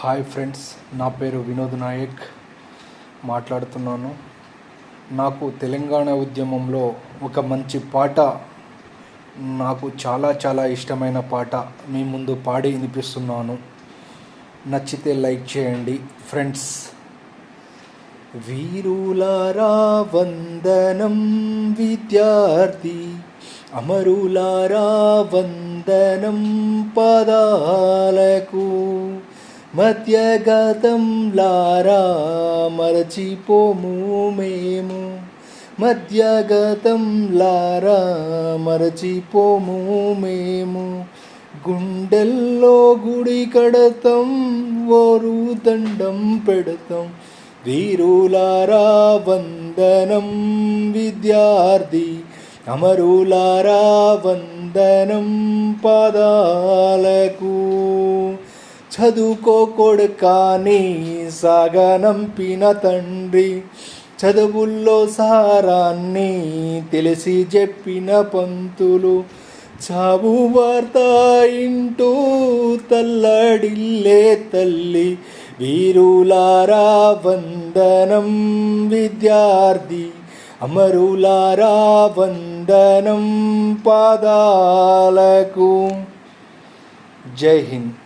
Hi friends, నా పేరు వినోద్ నాయక్ మాట్లాడుతున్నాను. నాకు తెలంగాణ ఉద్యమంలో ఒక మంచి పాట, నాకు చాలా ఇష్టమైన పాట మీ ముందు పాడి వినిపిస్తున్నాను. నచ్చితే లైక్ చేయండి ఫ్రెండ్స్. వీరులారా వందనం విద్యార్థి, అమరులారా వందనం పదాలకు, మధ్యగతం లారా మరచిపోము మేము, మధ్యగతం లారా మరచిపోము మేము. గుండెల్లో గుడి కడతాం, ఓరు దండం పెడతాం. వీరులారా వందనం విద్యార్థి, అమరులారా వందనం పాదాలకు. చదువుకో కొడుకాని సాగనంపిన తండ్రి, చదువుల్లో సారాన్ని తెలిసి చెప్పిన పంతులు, చావు వార్త ఇంటూ తల్లడిల్లే తల్లి. వీరులారా వందనం విద్యార్థి, అమరులారా వందనం పాదాలకు. జై హింద్.